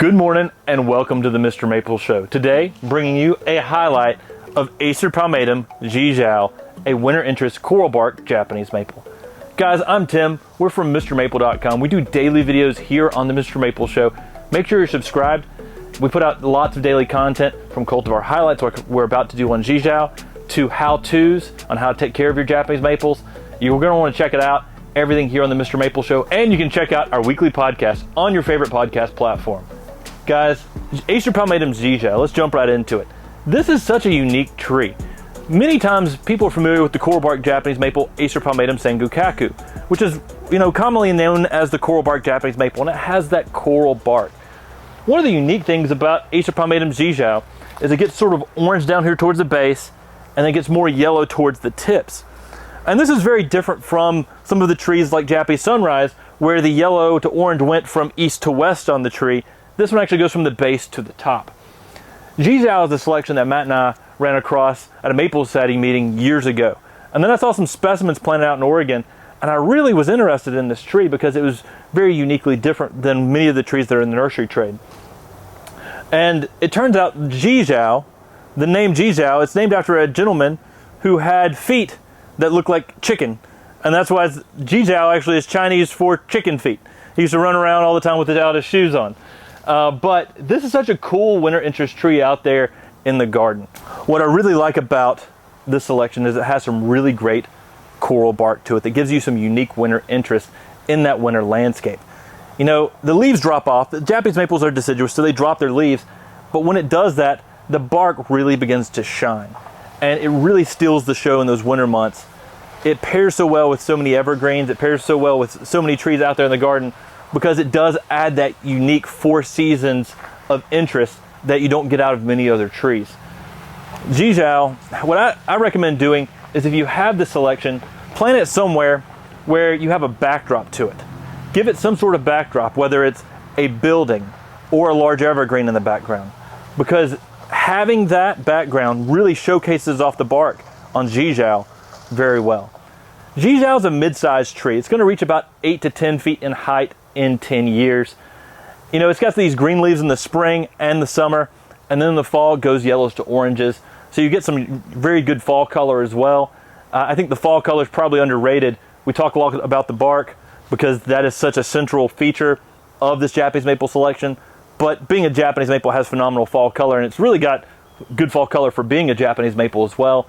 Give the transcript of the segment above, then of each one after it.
Good morning and welcome to the MrMaple Show. Today, bringing you a highlight of Acer palmatum Jiao, a winter interest coral bark Japanese maple. Guys, I'm Tim. We're from MrMaple.com. We do daily videos here on the MrMaple Show. Make sure you're subscribed. We put out lots of daily content, from cultivar highlights like we're about to do on Jiao to how-tos on how to take care of your Japanese maples. You're going to want to check it out. Everything here on the MrMaple Show, and you can check out our weekly podcast on your favorite podcast platform. Guys, Acer palmatum Jiao, let's jump right into it. This is such a unique tree. Many times people are familiar with the coral bark Japanese maple Acer palmatum sengokaku, which is, commonly known as the coral bark Japanese maple, and it has that coral bark. One of the unique things about Acer palmatum Jiao is it gets sort of orange down here towards the base, and then gets more yellow towards the tips. And this is very different from some of the trees like Japanese sunrise, where the yellow to orange went from east to west on the tree. This one actually goes from the base to the top. Jiao is a selection that Matt and I ran across at a maple sighting meeting years ago. And then I saw some specimens planted out in Oregon, and I really was interested in this tree because it was very uniquely different than many of the trees that are in the nursery trade. And it turns out Jiao, the name Jiao, it's named after a gentleman who had feet that look like chicken, and that's why Jiao actually is Chinese for chicken feet. He used to run around all the time without his shoes on. But this is such a cool winter interest tree out there in the garden. What I really like about this selection is it has some really great coral bark to it that gives you some unique winter interest in that winter landscape. The leaves drop off. The Japanese maples are deciduous, so they drop their leaves, but when it does that, the bark really begins to shine, and it really steals the show in those winter months. It pairs so well with so many evergreens. It pairs so well with so many trees out there in the garden because it does add that unique 4 seasons of interest that you don't get out of many other trees. Jiao, what I recommend doing is, if you have the selection, plant it somewhere where you have a backdrop to it. Give it some sort of backdrop, whether it's a building or a large evergreen in the background, because having that background really showcases off the bark on Jiao very well. Jiao is a mid-sized tree. It's going to reach about 8 to 10 feet in height in 10 years. It's got these green leaves in the spring and the summer, and then in the fall it goes yellows to oranges. So you get some very good fall color as well. I think the fall color is probably underrated. We talk a lot about the bark because that is such a central feature of this Japanese maple selection. But being a Japanese maple has phenomenal fall color, and it's really got good fall color for being a Japanese maple as well.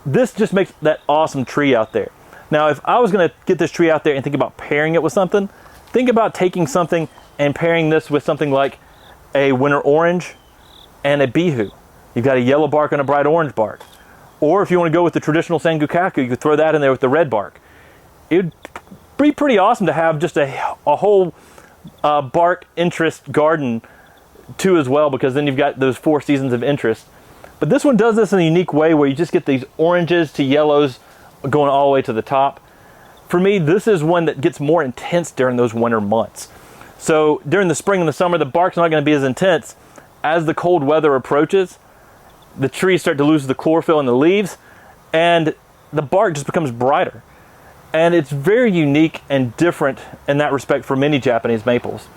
This just makes that awesome tree out there. Now, if I was going to get this tree out there and think about pairing it with something, think about taking something and pairing this with something like a winter orange and a bihu. You've got a yellow bark and a bright orange bark. Or if you want to go with the traditional sengokaku, you could throw that in there with the red bark. It would be pretty awesome to have just a whole bark interest garden too as well, because then you've got those 4 seasons of interest. But this one does this in a unique way where you just get these oranges to yellows going all the way to the top. For me, this is one that gets more intense during those winter months. So during the spring and the summer, the bark's not going to be as intense. As the cold weather approaches, the trees start to lose the chlorophyll in the leaves, and the bark just becomes brighter. And it's very unique and different in that respect for many Japanese maples.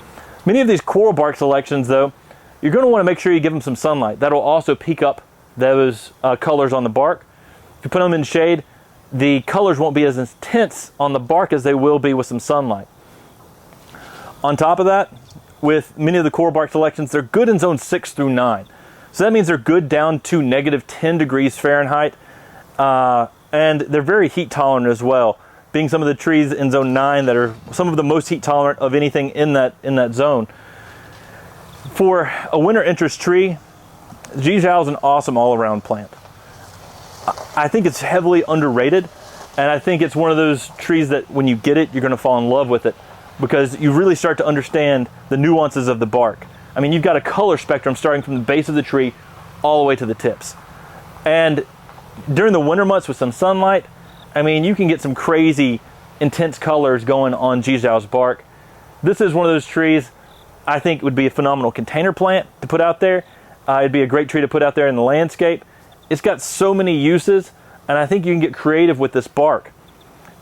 Many of these coral bark selections, though, you're going to want to make sure you give them some sunlight. That'll also peak up those colors on the bark. If you put them in shade, the colors won't be as intense on the bark as they will be with some sunlight. On top of that, with many of the coral bark selections, they're good in zone 6 through 9. So that means they're good down to negative 10 degrees Fahrenheit, and they're very heat tolerant as well, being some of the trees in zone 9 that are some of the most heat tolerant of anything in that zone. For a winter interest tree, Jiao is an awesome all-around plant. I think it's heavily underrated, and I think it's one of those trees that when you get it, you're going to fall in love with it, because you really start to understand the nuances of the bark. I mean, you've got a color spectrum starting from the base of the tree all the way to the tips. And during the winter months with some sunlight, I mean, you can get some crazy intense colors going on Jiao's bark. This is one of those trees I think would be a phenomenal container plant to put out there. It'd be a great tree to put out there in the landscape. It's got so many uses, and I think you can get creative with this bark.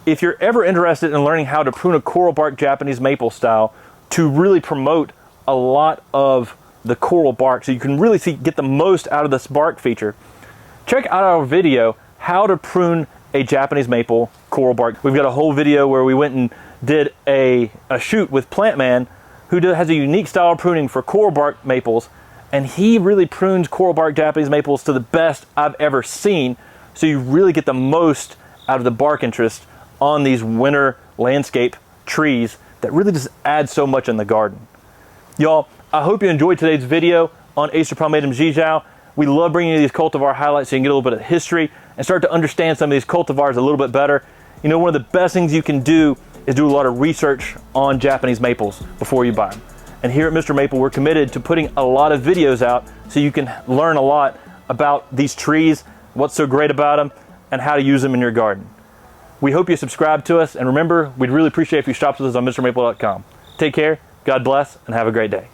If you're ever interested in learning how to prune a coral bark Japanese maple style to really promote a lot of the coral bark, so you can really get the most out of this bark feature, check out our video, how to prune a Japanese maple coral bark. We've got a whole video where we went and did a shoot with Plant Man, who has a unique style of pruning for coral bark maples, and he really prunes coral bark Japanese maples to the best I've ever seen, so you really get the most out of the bark interest on these winter landscape trees that really just add so much in the garden. Y'all, I hope you enjoyed today's video on Acer palmatum Jiao. We love bringing you these cultivar highlights so you can get a little bit of history and start to understand some of these cultivars a little bit better. You know, one of the best things you can do is do a lot of research on Japanese maples before you buy them. And here at Mr. Maple, we're committed to putting a lot of videos out so you can learn a lot about these trees, what's so great about them, and how to use them in your garden. We hope you subscribe to us, and remember, we'd really appreciate if you stopped with us on MrMaple.com. Take care, God bless, and have a great day.